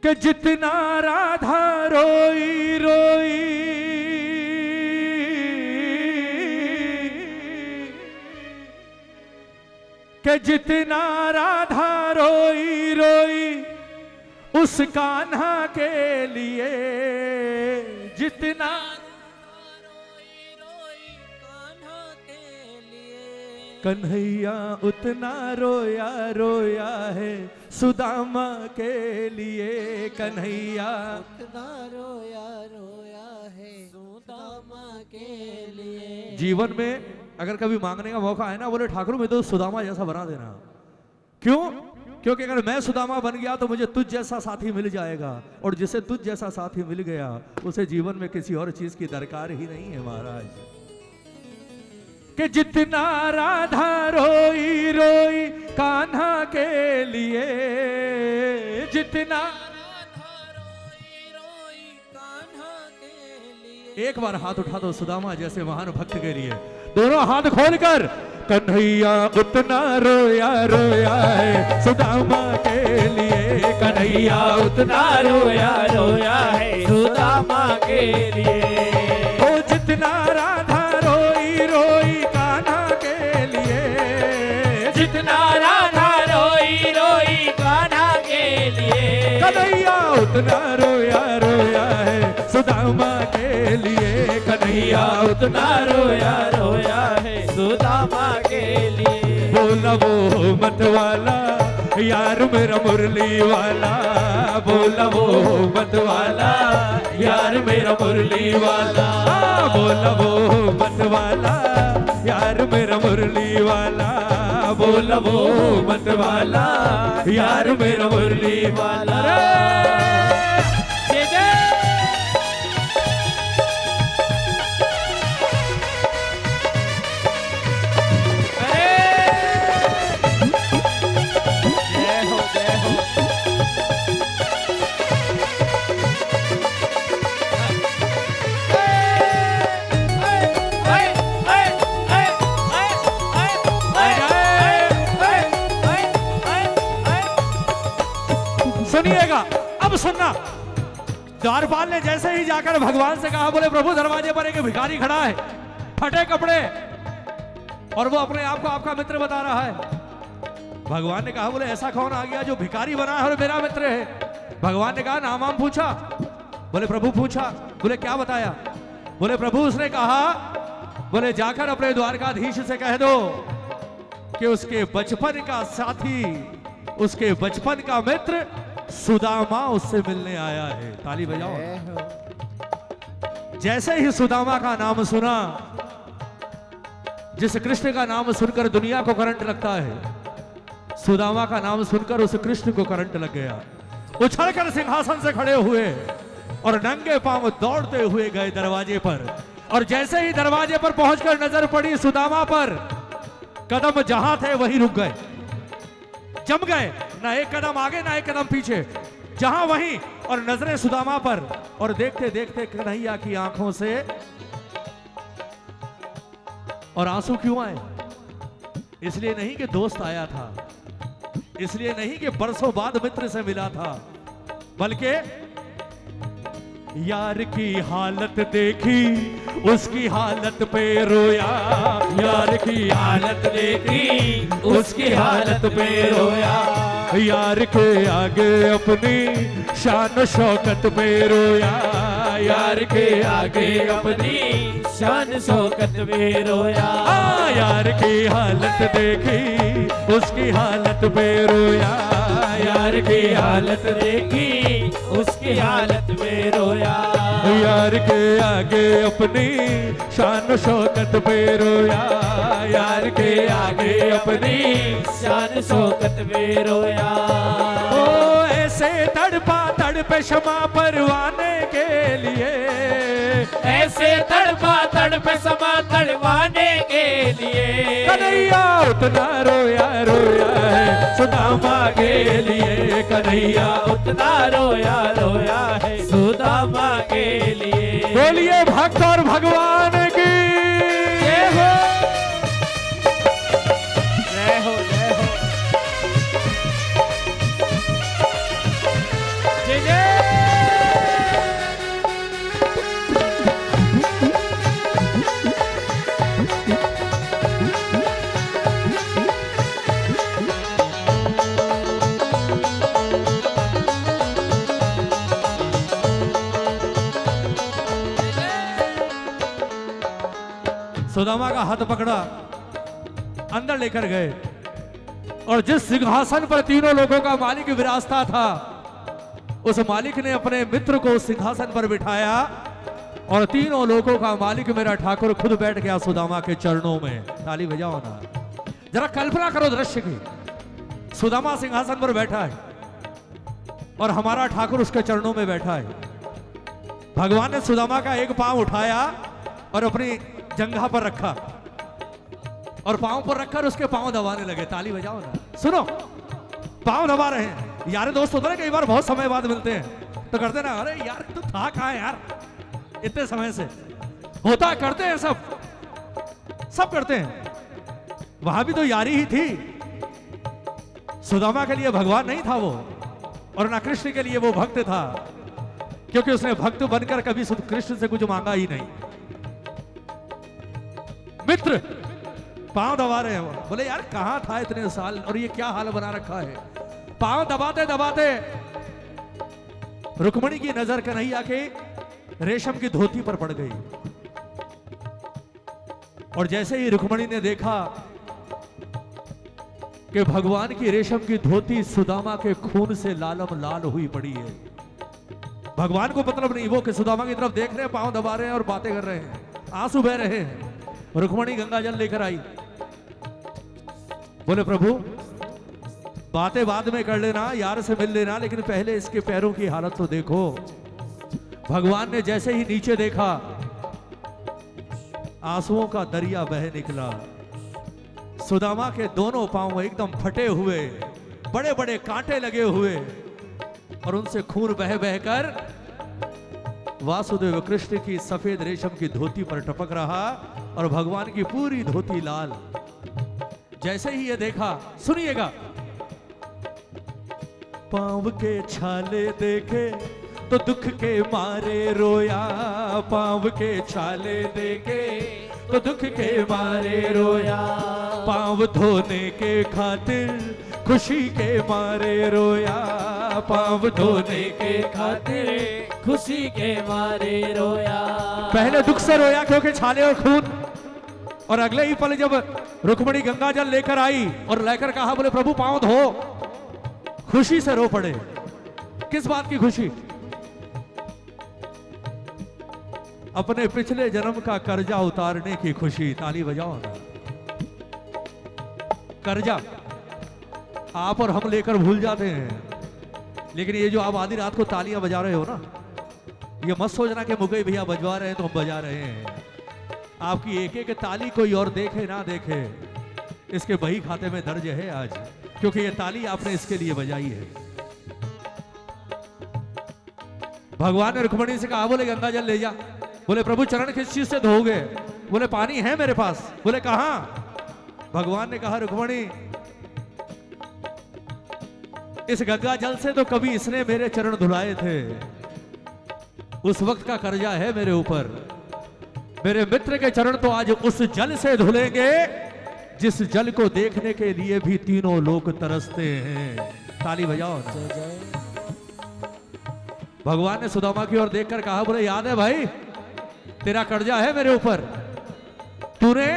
कि जितना राधा रोई रोई कि जितना राधा रोई रोई उस कान्हा के लिए, जितना कन्हैया उतना रोया रोया है सुदामा के लिए, कन्हैया उतना रोया रोया है सुदामा के लिए। जीवन में अगर कभी मांगने का मौका है ना, बोले ठाकुर में तो सुदामा जैसा बना देना। क्यों? क्योंकि अगर मैं सुदामा बन गया तो मुझे तुझ जैसा साथी मिल जाएगा, और जिसे तुझ जैसा साथी मिल गया उसे जीवन में किसी और चीज की दरकार ही नहीं है महाराज। कि जितना राधा रोई रोई कान्हा के लिए, जितना राधा रोई रोई कान्हा के लिए। एक बार हाथ उठा दो सुदामा जैसे महान भक्त के लिए, दोनों हाथ खोलकर। कन्हैया उतना रोया रोया है सुदामा के लिए, कन्हैया उतना रोया रोया है सुदामा के लिए। ओ जितना राधा रोई रोई कान्हा के लिए, जितना राधा रोई रोई कान्हा के लिए। कन्हैया उतना रोया रोया है सुदामा के लिए, कन्हैया उतना रोया रोया है सुदामा के लिए। बोला वो मत वाला यार मेरा मुरली वाला, बोला वो मत वाला यार मेरा मुरली वाला, बोला वो मत वाला यार मेरा मुरली वाला, बोला वो मत वाला यार मेरा मुरली वाला। सुनिएगा, अब सुनना। द्वारपाल ने जैसे ही जाकर भगवान से कहा, बोले प्रभु दरवाजे पर एक भिखारी खड़ा है, फटे कपड़े, और वो अपने आप को आपका मित्र बता रहा है। भगवान ने कहा, बोले ऐसा कौन आ गया जो भिखारी बना है और मेरा मित्र है? भगवान ने कहा, नाम पूछा? बोले प्रभु पूछा। बोले क्या बताया? बोले प्रभु उसने कहा, बोले जाकर अपने द्वारकाधीश से कह दो कि उसके बचपन का साथी, उसके बचपन का मित्र सुदामा उससे मिलने आया है। ताली बजाओ। जैसे ही सुदामा का नाम सुना, जिस कृष्ण का नाम सुनकर दुनिया को करंट लगता है, सुदामा का नाम सुनकर उस कृष्ण को करंट लग गया। उछलकर सिंहासन से खड़े हुए और नंगे पांव दौड़ते हुए गए दरवाजे पर, और जैसे ही दरवाजे पर पहुंचकर नजर पड़ी सुदामा पर, कदम जहां थे वहीं रुक गए, जम गए, ना एक कदम आगे ना एक कदम पीछे, जहां वहीं, और नजरें सुदामा पर। और देखते देखते कन्हैया की आंखों से और आंसू क्यों आए? इसलिए नहीं कि दोस्त आया था, इसलिए नहीं कि बरसों बाद मित्र से मिला था, बल्कि यार की हालत देखी उसकी हालत पे रोया, यार की हालत देखी उसकी हालत पे रोया, यार के आगे अपनी शान शौकत पे रोया, यार के आगे अपनी शान शौकत में रोया। यार की हालत देखी उसकी हालत पे रोया, यार की हालत देखी उसकी हालत में रोया। यार के आगे अपनी शान शौकत पे रोया, यार के आगे अपनी शान शौकत में रोया। ओ ऐसे तड़पा तड़पे क्षमा परवाने के लिए, ऐसे तड़पा तड़पे समा तड़वाने के लिए। कन्हैया उतना रोया रोया है सुदामा के लिए, कन्हैया उतना रोया रोया है सुदामा के लिए। बोलिए भक्त और भगवान की जय हो, जय हो, जय हो, जय जय। सुदामा का हाथ पकड़ा, अंदर लेकर गए और जिस सिंहासन पर तीनों लोगों का मालिक विराजता था, उस मालिक ने अपने मित्र को उस सिंहासन पर बिठाया और तीनों लोगों का मालिक मेरा ठाकुर खुद बैठ गया सुदामा के चरणों में। ताली बजाओ ना, जरा कल्पना करो दृश्य की। सुदामा सिंहासन पर बैठा है और हमारा ठाकुर उसके चरणों में बैठा है। भगवान ने सुदामा का एक पांव उठाया और अपनी जंघा पर रखा और पांव पर रखकर उसके पांव दबाने लगे। ताली बजाओ ना, सुनो, पांव दबा रहे हैं। यार दोस्त होते ना, कई बार बहुत समय बाद मिलते हैं तो करते ना, अरे यार तू था कहां यार इतने समय से। होता करते हैं, सब करते हैं। वहां भी तो यारी ही थी। सुदामा के लिए भगवान नहीं था वो, और ना कृष्ण के लिए वो भक्त था, क्योंकि उसने भक्त बनकर कभी कृष्ण से कुछ मांगा ही नहीं। मित्र पांव दबा रहे हैं वो, बोले यार कहां था इतने साल और ये क्या हाल बना रखा है। पांव दबाते दबाते रुक्मणी की नजर कन्हैया के रेशम की धोती पर पड़ गई, और जैसे ही रुक्मणी ने देखा कि भगवान की रेशम की धोती सुदामा के खून से लालम लाल हुई पड़ी है। भगवान को मतलब नहीं वो कि सुदामा की तरफ देख रहे हैं, पांव दबा रहे हैं और बातें कर रहे हैं, आंसू बह रहे हैं। रुक्मणी गंगा जल लेकर आई, बोले प्रभु बातें बाद में कर लेना, यार से मिल लेना, लेकिन पहले इसके पैरों की हालत तो देखो। भगवान ने जैसे ही नीचे देखा, आंसुओं का दरिया बह निकला। सुदामा के दोनों पांव एकदम फटे हुए, बड़े बड़े कांटे लगे हुए, और उनसे खून बह बहकर वासुदेव कृष्ण की सफेद रेशम की धोती पर टपक रहा, और भगवान की पूरी धोती लाल। जैसे ही ये देखा, सुनिएगा, पांव के छाले देखे तो दुख के मारे रोया, पांव के छाले देखे तो दुख के मारे रोया, पांव धोने के खातिर खुशी के मारे रोया, पांव धोने के खातिर खुशी के मारे रोया। पहले दुख से रोया क्योंकि छाले और खून, और अगले ही पल जब रुक्मणी गंगा जल लेकर आई और लेकर कहा, बोले प्रभु पांव धो, खुशी से रो पड़े। किस बात की खुशी? अपने पिछले जन्म का कर्जा उतारने की खुशी। ताली बजाओ ना। कर्जा आप और हम लेकर भूल जाते हैं, लेकिन ये जो आप आधी रात को तालियां बजा रहे हो ना, ये मत सोचना कि मुकेश भैया बजवा रहे हैं तो हम बजा रहे हैं। आपकी एक एक ताली कोई और देखे ना देखे, इसके बही खाते में दर्ज है आज, क्योंकि ये ताली आपने इसके लिए बजाई है। भगवान ने रुक्मणी से कहा, बोले गंगा जल ले जा। बोले प्रभु चरण किस चीज से धोगे? बोले पानी है मेरे पास। बोले कहां? भगवान ने कहा, रुक्मणी इस गंगा जल से तो कभी इसने मेरे चरण धुलाए थे, उस वक्त का कर्जा है मेरे ऊपर। मेरे मित्र के चरण तो आज उस जल से धुलेंगे जिस जल को देखने के लिए भी तीनों लोग तरसते हैं। ताली बजाओ। भगवान ने सुदामा की ओर देखकर कहा, बोले याद है भाई, तेरा कर्जा है मेरे ऊपर, तूने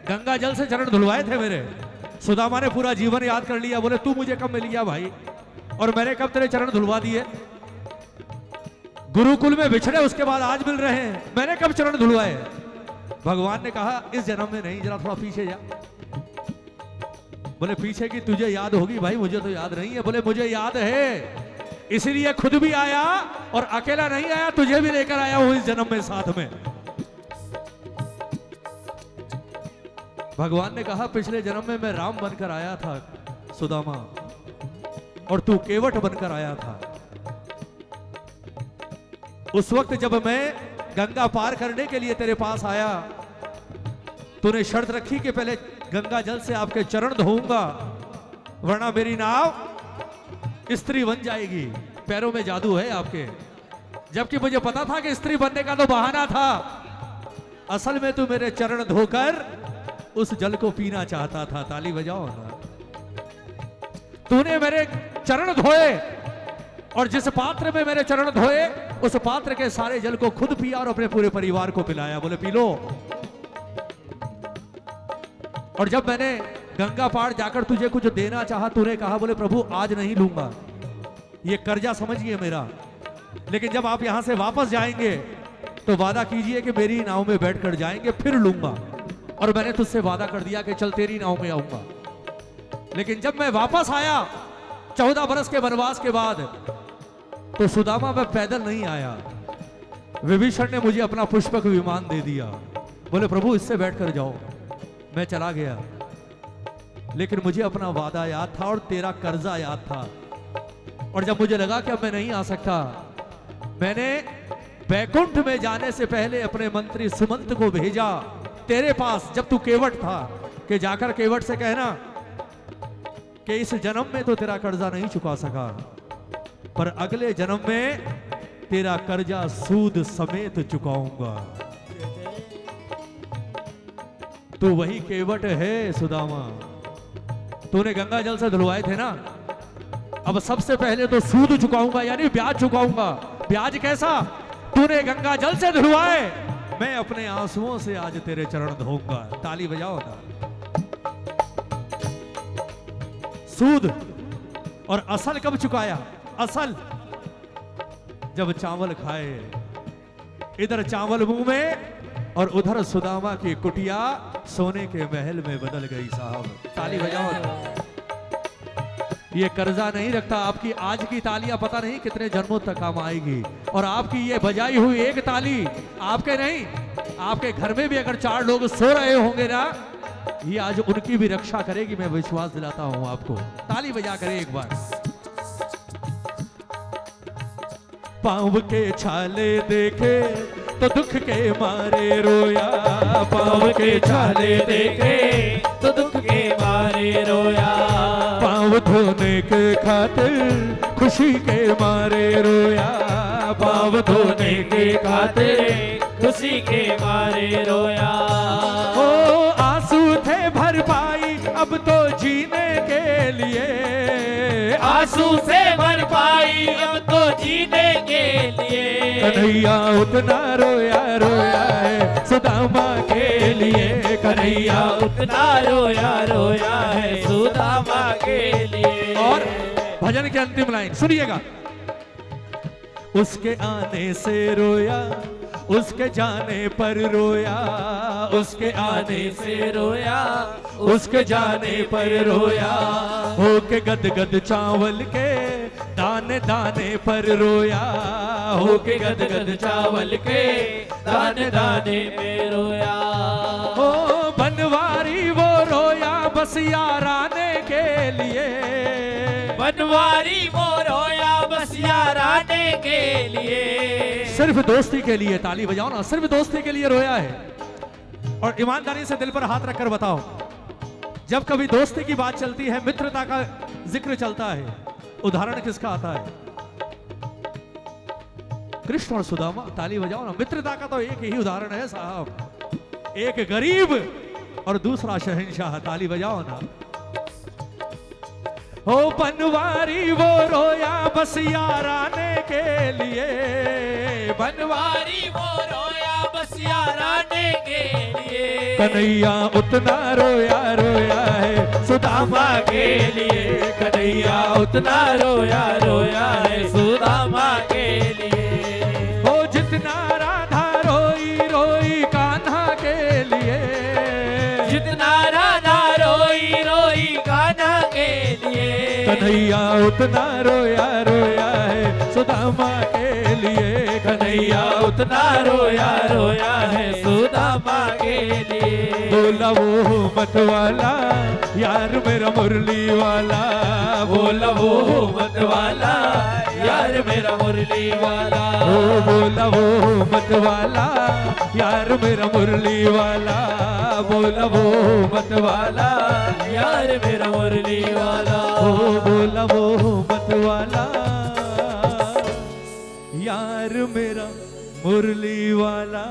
गंगा जल से चरण धुलवाए थे मेरे। सुदामा ने पूरा जीवन याद कर लिया। बोले तू मुझे कब मिल गया भाई, और मैंने कब तेरे चरण धुलवा दिए? गुरुकुल में बिछड़े, उसके बाद आज मिल रहे हैं, मैंने कब चरण धुलवाए? भगवान ने कहा, इस जन्म में नहीं, जरा थोड़ा पीछे जा। बोले पीछे की तुझे याद होगी भाई, मुझे तो याद नहीं है। बोले मुझे याद है, इसीलिए खुद भी आया और अकेला नहीं आया, तुझे भी लेकर आया हूं इस जन्म में साथ में। भगवान ने कहा, पिछले जन्म में मैं राम बनकर आया था सुदामा, और तू केवट बनकर आया था। उस वक्त जब मैं गंगा पार करने के लिए तेरे पास आया, तूने शर्त रखी कि पहले गंगा जल से आपके चरण धोऊंगा, वरना मेरी नाव स्त्री बन जाएगी। पैरों में जादू है आपके। जबकि मुझे पता था कि स्त्री बनने का तो बहाना था, असल में तू मेरे चरण धोकर उस जल को पीना चाहता था। ताली बजाओ ना। तूने मेरे चरण धोए, और जिस पात्र में मेरे चरण धोए, उस पात्र के सारे जल को खुद पिया और अपने पूरे परिवार को पिलाया। बोले पी लो। और जब मैंने गंगा पार जाकर तुझे कुछ देना चाहा, तूने कहा बोले प्रभु आज नहीं लूंगा, ये कर्जा समझिए मेरा, लेकिन जब आप यहां से वापस जाएंगे तो वादा कीजिए कि मेरी नाव में बैठकर जाएंगे, फिर लूंगा। और मैंने तुझसे वादा कर दिया कि चल तेरी नाव में आऊंगा। लेकिन जब मैं वापस आया 14 बरस के वनवास के बाद, तो सुदामा मैं पैदल नहीं आया, विभीषण ने मुझे अपना पुष्पक विमान दे दिया। बोले प्रभु इससे बैठकर जाओ। मैं चला गया, लेकिन मुझे अपना वादा याद था और तेरा कर्जा याद था। और जब मुझे लगा कि अब मैं नहीं आ सकता, मैंने बैकुंठ में जाने से पहले अपने मंत्री सुमंत को भेजा तेरे पास, जब तू केवट था, कि जाकर केवट से कहना कि इस जन्म में तो तेरा कर्जा नहीं चुका सका, पर अगले जन्म में तेरा कर्जा सूद समेत चुकाऊंगा। तू वही केवट है सुदामा, तूने गंगा जल से धुलवाए थे ना, अब सबसे पहले तो सूद चुकाऊंगा, यानी ब्याज चुकाऊंगा। ब्याज कैसा? तूने गंगा जल से धुलवाए, मैं अपने आंसुओं से आज तेरे चरण धोऊंगा। ताली बजाओ ना। सूद और असल कब चुकाया? असल जब चावल खाए, इधर चावल मुंह में और उधर सुदामा की कुटिया सोने के महल में बदल गई। साहब ताली बजाओ ना। ये कर्जा नहीं रखता। आपकी आज की तालियां पता नहीं कितने जन्मों तक काम आएगी, और आपकी ये बजाई हुई एक ताली आपके नहीं, आपके घर में भी अगर 4 लोग सो रहे होंगे ना, ये आज उनकी भी रक्षा करेगी। मैं विश्वास दिलाता हूं आपको। ताली बजा करे एक बार। पांव के छाले देखे तो दुख के मारे रोया, पाँव के छाले देखे तो दुख के मारे रोया, पांव धोने के खातिर खुशी के मारे रोया, पाँव धोने के खातिर खुशी के मारे रोया। ओ आंसू थे भरपाई अब तो जीने के लिए, आंसू से भरपाई अब तो जीने के लिए, कन्हैया उतना रोया रोया है सुदामा के लिए, कन्हैया उतना रोया रोया है सुदामा के लिए। और भजन की अंतिम लाइन सुनिएगा। उसके आने से रोया, उसके जाने पर रोया, उसके आने से रोया, उसके जाने पर रोया, होके गदगद चावल के दाने दाने पर रोया, होके गदगद चावल के दाने दाने में रोया। ओ बनवारी वो रोया बस याराने के लिए, बनवारी वो रोया बस याराने के लिए, सिर्फ दोस्ती के लिए। ताली बजाओ ना। सिर्फ दोस्ती के लिए रोया है। और ईमानदारी से दिल पर हाथ रखकर बताओ, जब कभी दोस्ती की बात चलती है, मित्रता का जिक्र चलता है, उदाहरण किसका आता है? कृष्ण और सुदामा। ताली बजाओ ना। मित्रता का तो एक ही उदाहरण है साहब, एक गरीब और दूसरा शहंशाह। ताली बजाओ ना। ओ बनवारी वो रोया बस याराने के लिए, बनवारी वो रोया बस याराने के लिए, कन्हैया उतना रोया रोया है सुदामा के लिए, कन्हैया उतना रोया रोया है सुदामा के लिए। ओ जितना राधा रोई रोई कान्हा के लिए, जितना राधा रोई रोई कान्हा के लिए, कन्हैया उतना रोया रोया है सुदामा के लिए, कन्हैया उतना रोया रोया है सुदामा के लिए। बोला वो मत वाला यार मेरा मुरली वाला, बोला वो मत वाला यार मेरा मुरली वाला, ओ बोला वो मत वाला यार मेरा मुरली वाला, बोला वो मत वाला यार मेरा मुरली वाला, ओ बोला वो मत वाला यार मेरा मुरली वाला।